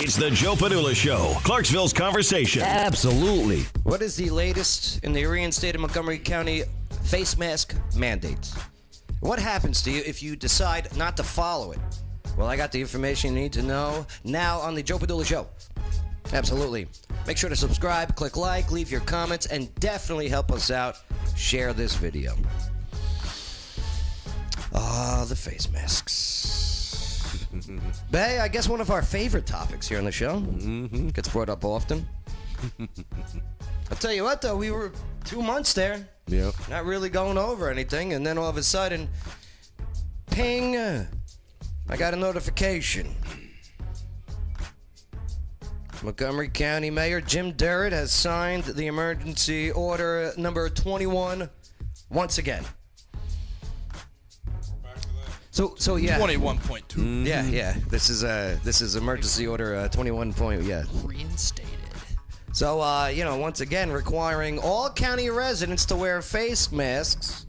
It's the Joe Padula Show, Clarksville's conversation. Absolutely. What is the latest in the reinstated Montgomery County face mask mandates? What happens to you if you decide not to follow it? Well, I got the information you need to know now on the Joe Padula Show. Absolutely. Make sure to subscribe, click like, leave your comments, and definitely help us out. Share this video. The face masks. Bay, I guess one of our favorite topics here on the show. Gets brought up often. I'll tell you what, though, we were 2 months there. Yep. Not really going over anything, and then all of a sudden, ping, I got a notification. Montgomery County Mayor Jim Durrett has signed the emergency order number 21 once again. So yeah. 21.2. Yeah. This is emergency order 21 point. Yeah. Reinstated. So once again requiring all county residents to wear face masks.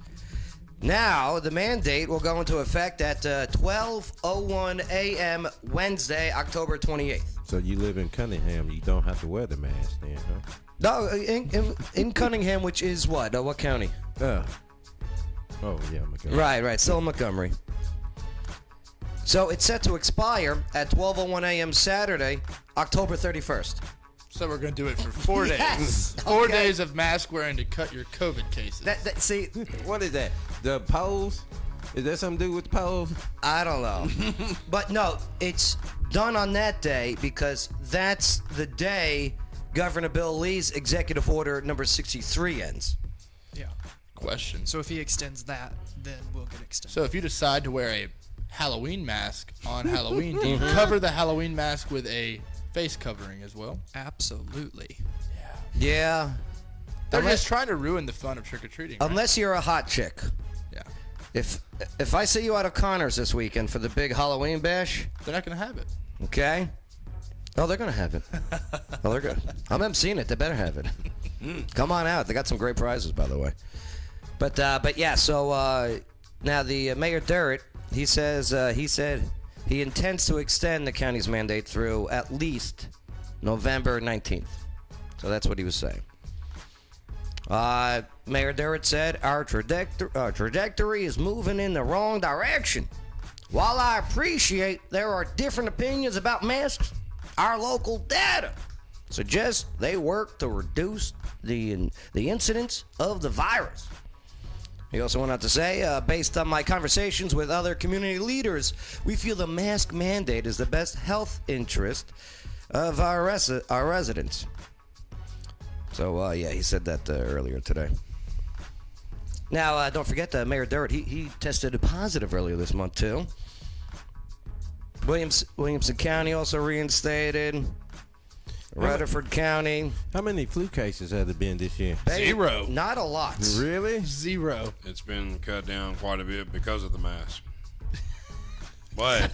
Now the mandate will go into effect at 12:01 a.m. Wednesday, October 28th. So you live in Cunningham, you don't have to wear the mask then, huh? No, in Cunningham, which is what? What county? Oh yeah, Montgomery. Right. Still in Montgomery. So it's set to expire at 12:01 a.m. Saturday, October 31st. So we're going to do it for 4 days. Yes! 4 Okay. days of mask wearing to cut your COVID cases. See, What is that? The polls? Is that something to do with the polls? I don't know. But no, it's done on that day because that's the day Governor Bill Lee's executive order number 63 ends. Yeah. Question. So if he extends that, then we'll get extended. So if you decide to wear a Halloween mask on Halloween, do you cover the Halloween mask with a face covering as well? Absolutely. Yeah. They're Unless- just trying to ruin the fun of trick-or-treating. Right? Unless you're a hot chick. Yeah. If I see you out of Connors this weekend for the big Halloween bash, They're not going to have it. okay? Oh, they're going to have it. Oh, they're good. I'm emceeing it. They better have it. Come on out. They got some great prizes, by the way. But yeah, so now the Mayor Durrett, he said he intends to extend the county's mandate through at least November 19th. So that's what he was saying. Mayor Durrett said, our trajectory is moving in the wrong direction. While I appreciate there are different opinions about masks, our local data suggests they work to reduce the incidence of the virus. He also went on to say, based on my conversations with other community leaders, we feel the mask mandate is the best health interest of our residents. So, yeah, he said that earlier today. Now, don't forget Mayor Durrett, he tested positive earlier this month, too. Williamson County also reinstated. Rutherford County. How many flu cases have there been this year? Zero. Not a lot. Really? Zero. It's been cut down quite a bit because of the mask. But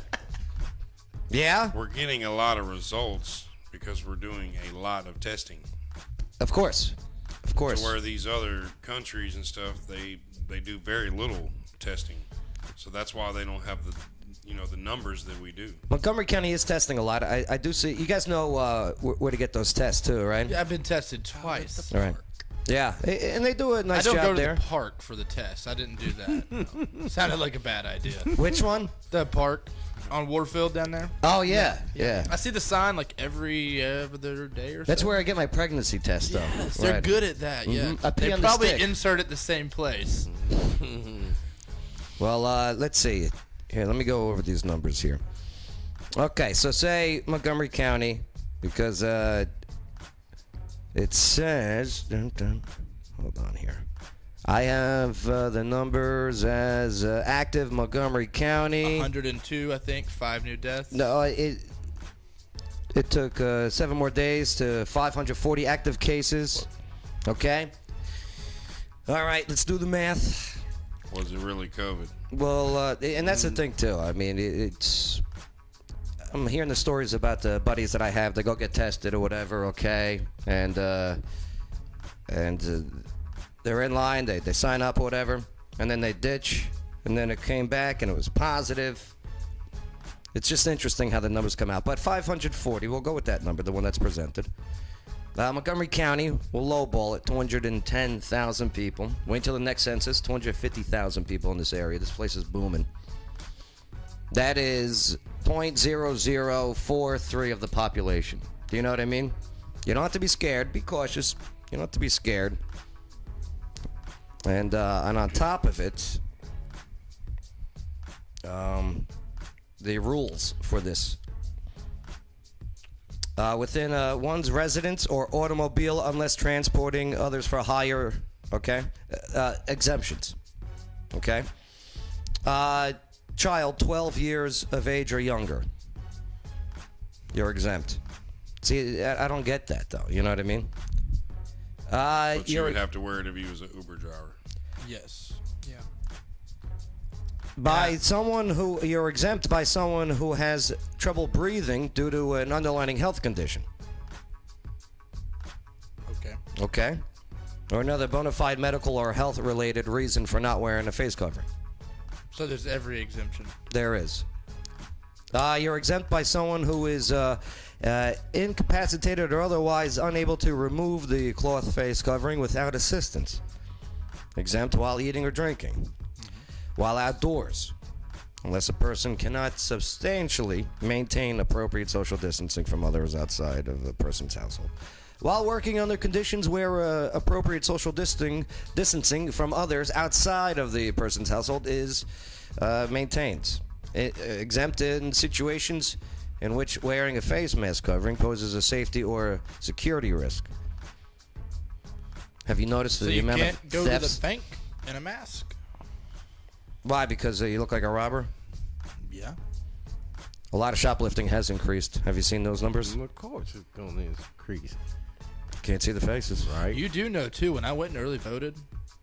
Yeah? we're getting a lot of results because we're doing a lot of testing. Of course. Of course. To where these other countries and stuff, they do very little testing. So that's why they don't have the numbers that we do. Montgomery County is testing a lot. I do see. You guys know where to get those tests too, right? Yeah, I've been tested twice. All right. Yeah, and they do a nice I don't job go to there. the park for the test. I didn't do that. Sounded like a bad idea. Which one? The park on Warfield down there. Oh yeah. I see the sign like every other day or so. That's where I get my pregnancy test, though. Yes, they're Right. good at that. Yeah, I pee they on the probably stick. insert it the same place. Well, let's see. Here, let me go over these numbers here. Okay, so say Montgomery County, because it says. Hold on here. I have the numbers as active Montgomery County. 102, I think. 5 new deaths. No, it took 7 more days to 540 active cases. Okay. All right, let's do the math. Was it really COVID? Well, and that's the thing too. I mean, it's. I'm hearing the stories about the buddies that I have. They go get tested or whatever. Okay, and they're in line. They sign up or whatever, and then they ditch, and then it came back and it was positive. It's just interesting how the numbers come out. But 540, we'll go with that number, the one that's presented. Montgomery County will lowball it, 210,000 people. Wait till the next census, 250,000 people in this area. This place is booming. That is 0.0043 of the population. Do you know what I mean? You don't have to be scared. Be cautious. You don't have to be scared. And on top of it, the rules for this. Within one's residence or automobile, unless transporting others for hire, okay? Exemptions, okay? Child 12 years of age or younger, you're exempt. See, I don't get that, though. You know what I mean? But you would have to wear it if he was an Uber driver. Yes. Yeah. By someone who you're exempt by someone who has trouble breathing due to an underlying health condition. Okay. Okay. Or another bona fide medical or health related reason for not wearing a face covering. So there's every exemption. There is. You're exempt by someone who is incapacitated or otherwise unable to remove the cloth face covering without assistance. Exempt while eating or drinking. While outdoors, unless a person cannot substantially maintain appropriate social distancing from others outside of the person's household. While working under conditions where appropriate social distancing from others outside of the person's household is maintained. Exempt in situations in which wearing a face mask covering poses a safety or security risk. Have you noticed So the you amount can't of go thefts? to the bank in a mask. Why? Because you look like a robber? Yeah. A lot of shoplifting has increased. Have you seen those numbers? Of course, it's going to increase. Can't see the faces. Right. You do know too. When I went and early voted,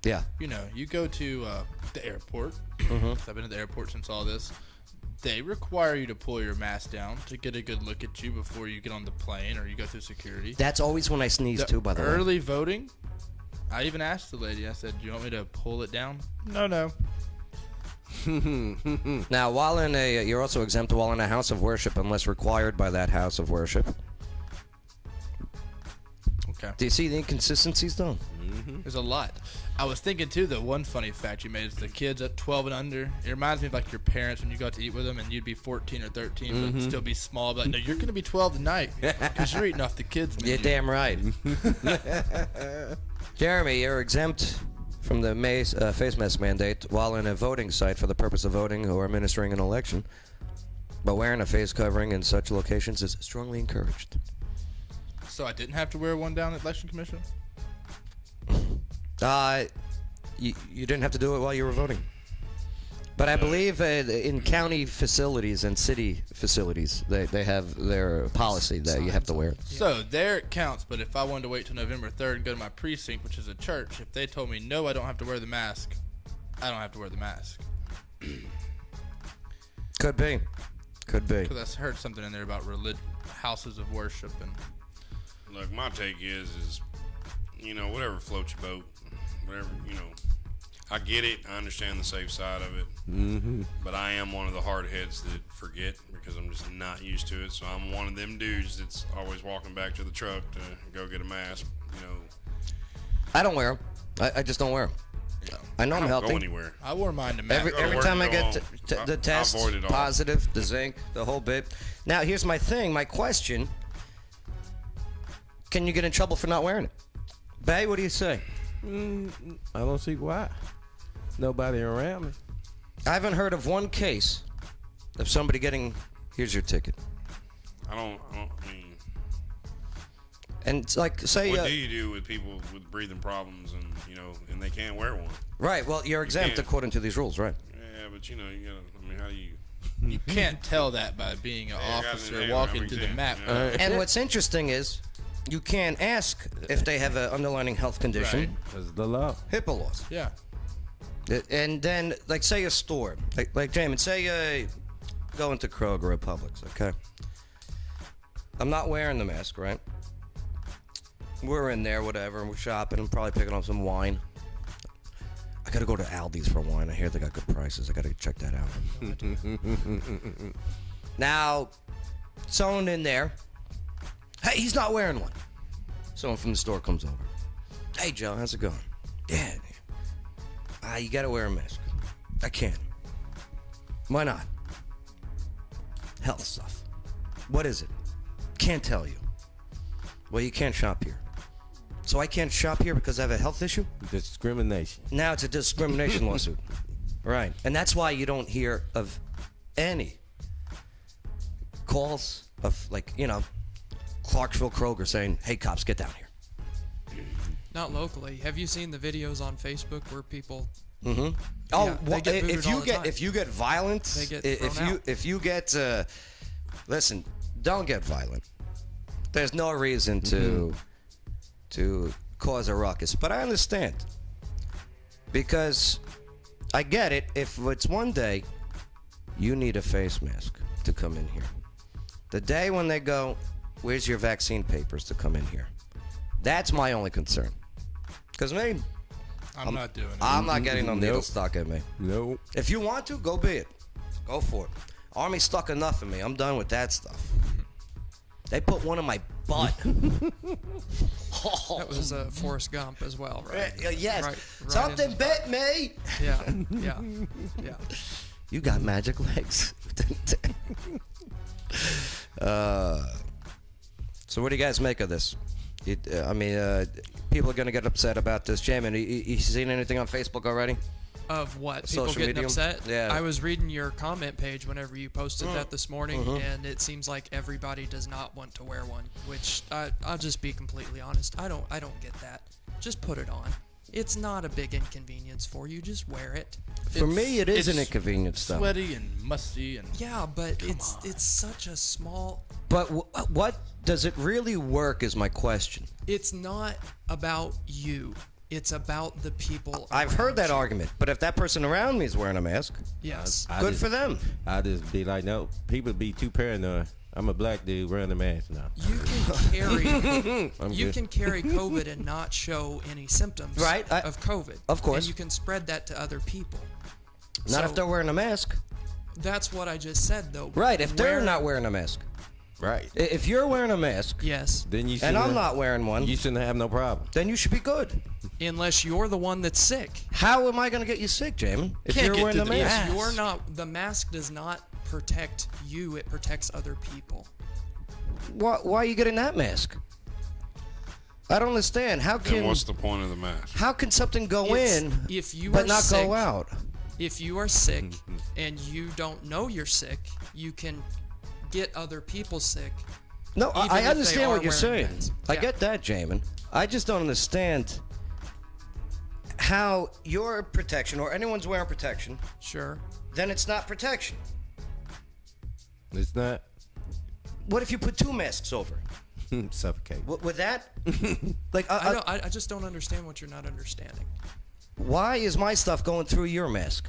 Yeah. you know, you go to the airport. Mm-hmm. 'Cause I've been at the airport since all this. They require you to pull your mask down to get a good look at you before you get on the plane or you go through security. That's always when I sneeze too, by the way. Early voting, I even asked the lady, I said, do you want me to pull it down? No. Now, while in a, you're also exempt while in a house of worship unless required by that house of worship. Okay. Do you see the inconsistencies, though? There's a lot. I was thinking too that one funny fact you made is the kids at 12 and under. It reminds me of like your parents when you got to eat with them and you'd be 14 or 13 but still be small. But no, you're gonna be 12 tonight because you're eating off the kids' menu. You're damn right. Jeremy, you're exempt from the face mask mandate while in a voting site for the purpose of voting or administering an election. But wearing a face covering in such locations is strongly encouraged. So I didn't have to wear one down at election commission. You didn't have to do it while you were voting. But I believe in county facilities and city facilities, they have their policy that you have to wear it. So there it counts. But if I wanted to wait till November 3rd and go to my precinct, which is a church, if they told me no, I don't have to wear the mask, I don't have to wear the mask. Could be. Because I heard something in there about houses of worship and. Look, my take is you know, whatever floats your boat, whatever, you know. I get it. I understand the safe side of it. But I am one of the hard heads that forget because I'm just not used to it. So I'm one of them dudes that's always walking back to the truck to go get a mask, you know. I don't wear them. I just don't wear them. I know I I'm don't healthy. go anywhere. I wore mine to mask. Every Go to work time I and go get home. the I test avoid it all. positive, the zinc, the whole bit. Now here's my thing, my question. Can you get in trouble for not wearing it? Bay, what do you say? I don't see why. Nobody around me. I haven't heard of one case of somebody getting, here's your ticket. I mean, And it's like, say, what do you do with people with breathing problems and, you know, and they can't wear one? right, well, you're exempt can't. according to these rules, right? Yeah, but, you know, you gotta, I mean, how do you... You can't tell that by being an I got officer an walking every through the time, map. you know? And what's interesting is you can't ask if they have an underlying health condition. Right. That's the law. HIPAA laws. Yeah. And then, like, say a store, like Jamin, say go into Kroger or Publix, okay? I'm not wearing the mask, right? We're in there, whatever, and we're shopping. I'm probably picking up some wine. I gotta go to Aldi's for wine. I hear they got good prices. I gotta check that out. Now, someone in there, hey, he's not wearing one. Someone from the store comes over. Hey, Joe, how's it going? Yeah. You gotta wear a mask. I can't. Why not? Health stuff. What is it? Can't tell you. Well, you can't shop here. So I can't shop here because I have a health issue? Discrimination. Now it's a discrimination lawsuit. Right. And that's why you don't hear of any calls of, like, you know, Clarksville Kroger saying, hey, cops, get down here. Not locally. Have you seen the videos on Facebook where people? Oh, Yeah, they well, get booed all the time. if you get violent, They get if thrown you out. if you get listen, don't get violent. There's no reason to cause a ruckus, but I understand because I get it. If it's one day you need a face mask to come in here, the day when they go, where's your vaccine papers to come in here? That's my only concern. Because me, I'm not doing it. I'm not getting no needle Nope. stuck in me. Nope. If you want to, go be it. Go for it. Army stuck enough in me. I'm done with that stuff. They put one in my butt. That was Forrest Gump as well, right? Yes. Right Something in bit me. Yeah, yeah, yeah. You got magic legs. So what do you guys make of this? People are going to get upset about this. Jamin, you seen anything on Facebook already? Of what? People Social getting medium? upset? Yeah. I was reading your comment page whenever you posted that this morning, and it seems like everybody does not want to wear one. Which I'll just be completely honest. I don't get that. Just put it on. It's not a big inconvenience for you. Just wear it. For me, it is an it's inconvenience, though. Sweaty and musty and Yeah, but it's such a small. But what does it really work is my question. It's not about you. It's about the people. I've heard around that you. argument, but if that person around me is wearing a mask, Yes. good for them. I just be like, no, people be too paranoid. I'm a black dude wearing a mask now. You can carry I'm you good. can carry COVID and not show any symptoms Right, of COVID. of course. And you can spread that to other people. Not So, if they're wearing a mask. That's what I just said, though. Right, if they're Wear- not wearing a mask. Right. If you're wearing a mask Yes. Then you and shouldn't I'm have- not wearing one, You shouldn't have no problem. then you should be good. Unless you're the one that's sick. How am I going to get you sick, Jamin? If Can't you're get wearing to the the mask. If you're not, the mask does not protect you. It protects other people. Why are you getting that mask? I don't understand. How Then can what's the point of the mask? how can something go It's- in if you but are not sick, go out? If you are sick and you don't know you're sick, you can get other people sick. No, Even if I they understand are what you're wearing saying. masks. I Yeah. get that, Jamin. I just don't understand how your protection or anyone's wearing protection, Sure. then it's not protection. It's not. What if you put two masks over? Suffocate. Would that? Like, I just don't understand what you're not understanding. why is my stuff going through your mask,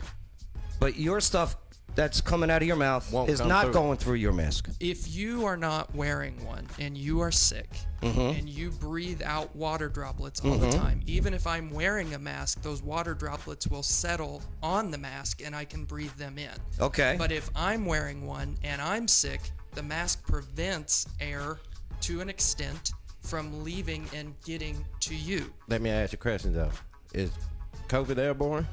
but your stuff that's coming out of your mouth Won't is come not through. going through your mask? If you are not wearing one and you are sick and you breathe out water droplets all the time, even if I'm wearing a mask, those water droplets will settle on the mask and I can breathe them in. Okay. But if I'm wearing one and I'm sick, the mask prevents air to an extent from leaving and getting to you. Let me ask you a question though. Is COVID airborne?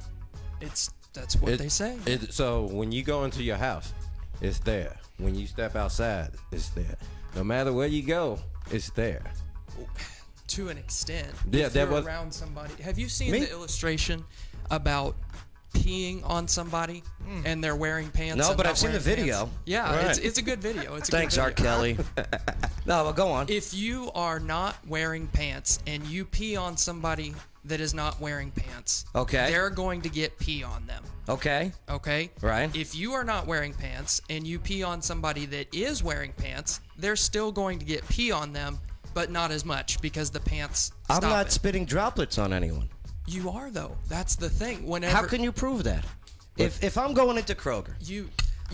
That's what It- they say. So when you go into your house, it's there. When you step outside, it's there. No matter where you go, it's there. To an extent. Yeah, if that you're was- around somebody. Have you seen Me? the illustration about peeing on somebody and they're wearing pants? No, and but not I've seen the wearing video. pants? Yeah, Right. it's a good video. It's a Thanks, good R. video. Kelly. No, but go on. If you are not wearing pants and you pee on somebody that is not wearing pants, Okay. they're going to get pee on them. Okay. Okay? Right. If you are not wearing pants and you pee on somebody that is wearing pants, they're still going to get pee on them, but not as much because the pants I'm stop not it. spitting droplets on anyone. You are though. That's the thing. Whenever How can you prove that? If I'm going into Kroger, you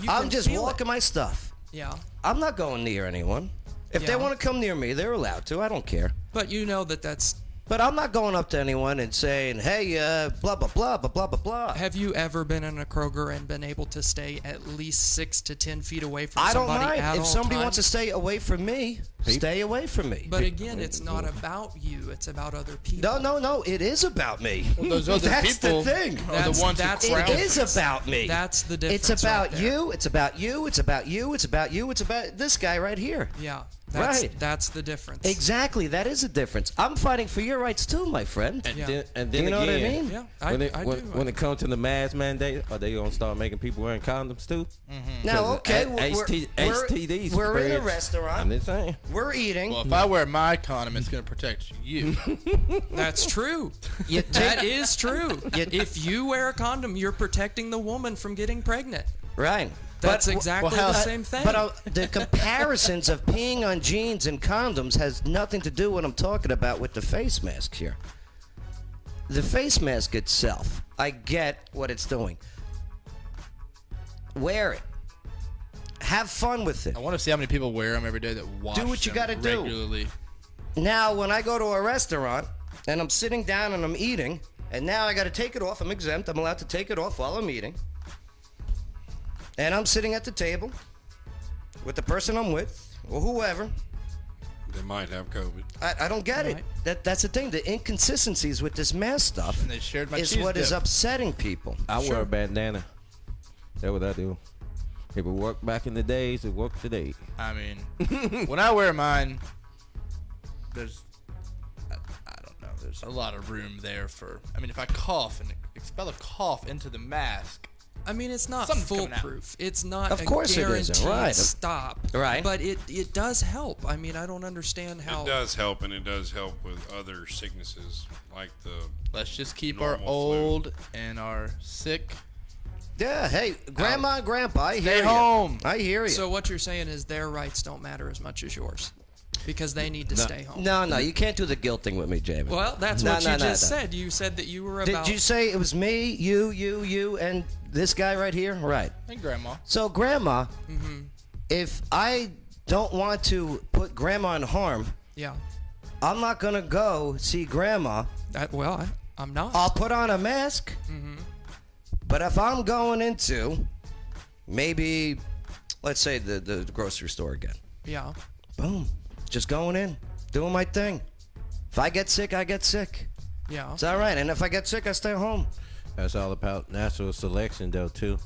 I'm can just feel walking it. my stuff. Yeah. I'm not going near anyone. If they Yeah. want to come near me, they're allowed to. I don't care. But you know that that's But I'm not going up to anyone and saying, hey, blah, blah, blah, blah, blah, blah, blah. Have you ever been in a Kroger and been able to stay at least 6 to 10 feet away from I don't somebody mind. at If all somebody times? wants to stay away from me, stay away from me. But again, it's not about you. It's about other people. No. It is about me. Well, those other That's people the thing. are the ones who That's- crowd It is about me. That's the difference. It's about right there. you. It's about you. It's about you. It's about you. It's about this guy right here. Yeah. Right. That's the difference. Exactly. That is a difference. I'm fighting for your rights too, my friend. And Yeah. then You know what I again, mean? Yeah, when I do. it comes to the mask mandate, are they gonna start making people wearing condoms too? Now, okay, HTDs. we're in a spreads. restaurant. I'm just saying. We're eating. Well, if I wear my condom, it's going to protect you. That's true. You That is true. If you wear a condom, you're protecting the woman from getting pregnant. Right. That's But- exactly well, the how- same thing. But the comparisons of peeing on jeans and condoms has nothing to do with what I'm talking about with the face mask here. The face mask itself, I get what it's doing. Wear it. Have fun with it. I want to see how many people wear them every day that wash Do what you them gotta do. regularly. Now, when I go to a restaurant and I'm sitting down and I'm eating, and now I got to take it off. I'm exempt. I'm allowed to take it off while I'm eating. And I'm sitting at the table with the person I'm with or whoever. They might have COVID. I don't get it. Right. That's the thing. The inconsistencies with this mask stuff And they shared my is cheese what is dip. upsetting people. I wear a bandana. That's what I do. If it worked back in the days, it worked today. I mean, when I wear mine, there's, I don't know, there's a lot of room there for, I mean, if I cough and expel a cough into the mask, I mean, it's not Something's coming out. foolproof. It's not Of a course it guaranteed isn't, right. stop. Right. But it does help. I mean, I don't understand how. It does help, and it does help with other sicknesses like the. let's just keep our Normal flu. old and our sick. Yeah, hey, grandma and grandpa, I hear Stay you. home. I hear you. So what you're saying is their rights don't matter as much as yours, because they need to stay home. no, you can't do the guilt thing with me, Jamie. Well, that's No, what no, you no, just no. said. You said that you were about. Did you say it was me, you, and this guy right here? Right. And grandma. So, grandma, if I don't want to put grandma in harm, Yeah. I'm not going to go see grandma. I'm not. I'll put on a mask. But if I'm going into maybe, let's say, the grocery store again, Yeah. boom, just going in, doing my thing. If I get sick, I get sick. Yeah. It's all right. And if I get sick, I stay home. That's all about natural selection, though, too.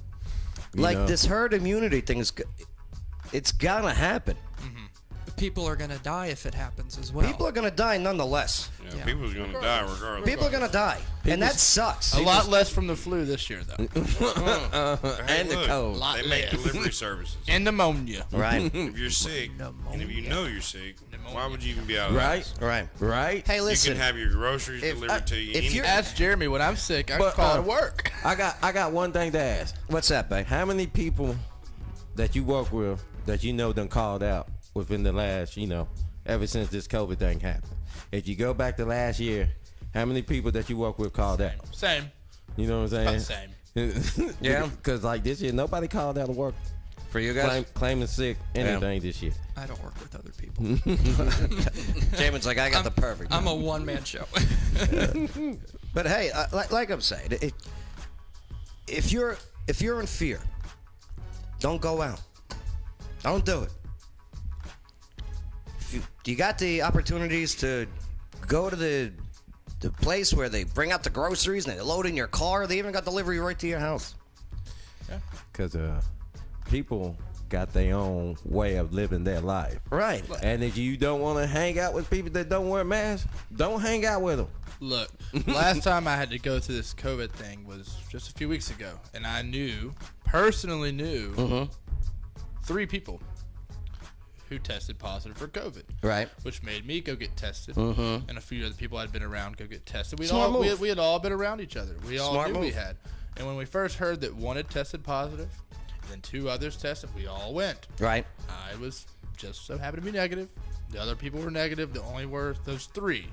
You Like know? this herd immunity thing it's gonna happen. People are gonna die if it happens as well. People are gonna die nonetheless. Yeah, Yeah. people's going to die regardless. People are gonna die, and that sucks. A lot less from the flu this year, though. Hey, and the look, cold. They make delivery services. And pneumonia. Right, If you're sick, and if you know you're sick, why would you even be out of the Right? house? right. Right? Hey, You listen. can have your groceries If- delivered to you. if you're- Ask Jeremy when I'm sick. I But, call it work. I got one thing to ask. What's that, babe? How many people that you work with that you know done called out within the last, ever since this COVID thing happened? If you go back to last year, how many people that you work with called out? Same. You know what I'm About saying? the same. Yeah. Because like this year, nobody called out of work For you guys, claiming sick anything this year. I don't work with other people. Jamin's like, I got the perfect. I'm a one-man show. But hey, like I'm saying, if you're in fear, don't go out. Don't do it. If you got the opportunities to go to the place where they bring out the groceries and they load in your car. They even got delivery right to your house. Because people got their own way of living their life. Right. And if you don't want to hang out with people that don't wear masks, don't hang out with them. Look, last time I had to go through this COVID thing was just a few weeks ago, and I personally knew 3 people who tested positive for COVID. Right. Which made me go get tested, and a few other people I'd been around go get tested. Smart move. We had all been around each other. We all Smart knew we move. had. And when we first heard that one had tested positive, and then 2 others tested, we all went. Right. I was just so happy to be negative. The other people were negative. The only were those 3.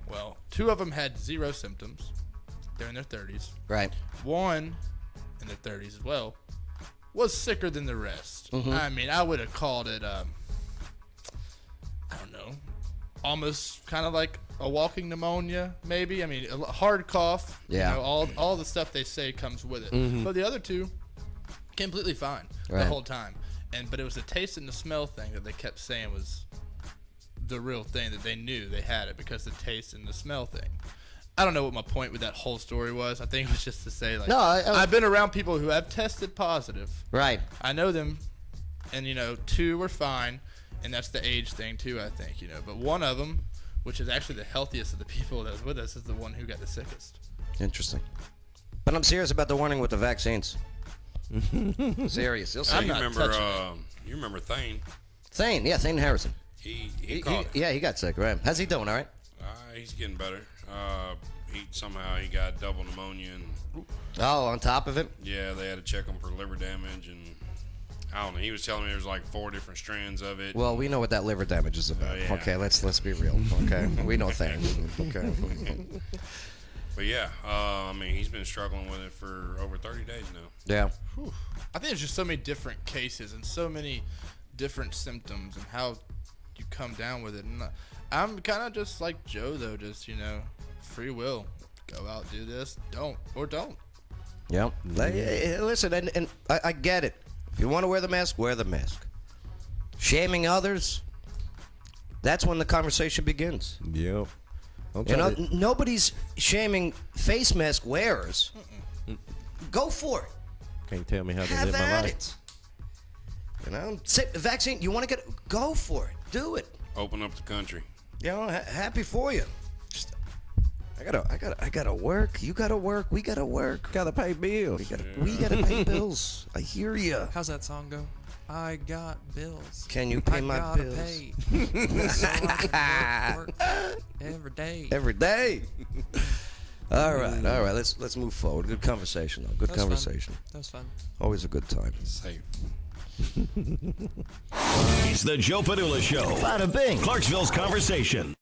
Well, 2 of them had 0 symptoms. They're in their 30s. Right. One, in their 30s as well, was sicker than the rest. I mean, I would have called it, I don't know, almost kind of like a walking pneumonia, maybe. I mean, a hard cough. Yeah. You know, all the stuff they say comes with it. But the other two, completely fine the Right. whole time. But it was the taste and the smell thing that they kept saying was the real thing, that they knew they had it because the taste and the smell thing. I don't know what my point with that whole story was. I think it was just to say, like, No, I've been around people who have tested positive. Right. I know them, and, you know, 2 were fine, and that's the age thing, too, I think, you know. But one of them, which is actually the healthiest of the people that was with us, is the one who got the sickest. Interesting. But I'm serious about the warning with the vaccines. Serious. You'll see. I'm You not remember? touching You remember Thane? Thane. Yeah, Thane Harrison. He caught it. Yeah, he got sick, right? How's he doing, all right? He's getting better. He got double pneumonia, and Oh, on top of it? yeah, they had to check him for liver damage, and I don't know. He was telling me there's like 4 different strands of it. Well, we know what that liver damage is about. Yeah. Okay, let's be real. Okay, we know things. Okay. But yeah, I mean, he's been struggling with it for over 30 days now. Yeah. I think there's just so many different cases and so many different symptoms and how you come down with it. And I'm kind of just like Joe, though, just, you know, free will. Go out, do this, don't. Yeah. Listen, and I get it. If you want to wear the mask, wear the mask. Shaming others, that's when the conversation begins. Yep. You know, nobody's shaming face mask wearers. Go for it. Can't tell me how to Have live my at life. it. You know, vaccine. You want to get? Go for it. Do it. Open up the country. You know, happy for you. Just, I gotta work. You gotta work. We gotta work. Gotta pay bills. We gotta pay bills. I hear you. How's that song go? I got bills. Can you pay I my gotta bills? pay. So I can work every day. Every day. All right. Let's move forward. Good conversation, though. Good That was conversation. That was fun. Always a good time. Safe. It's the Joe Padula Show. Bada bing. Clarksville's conversation.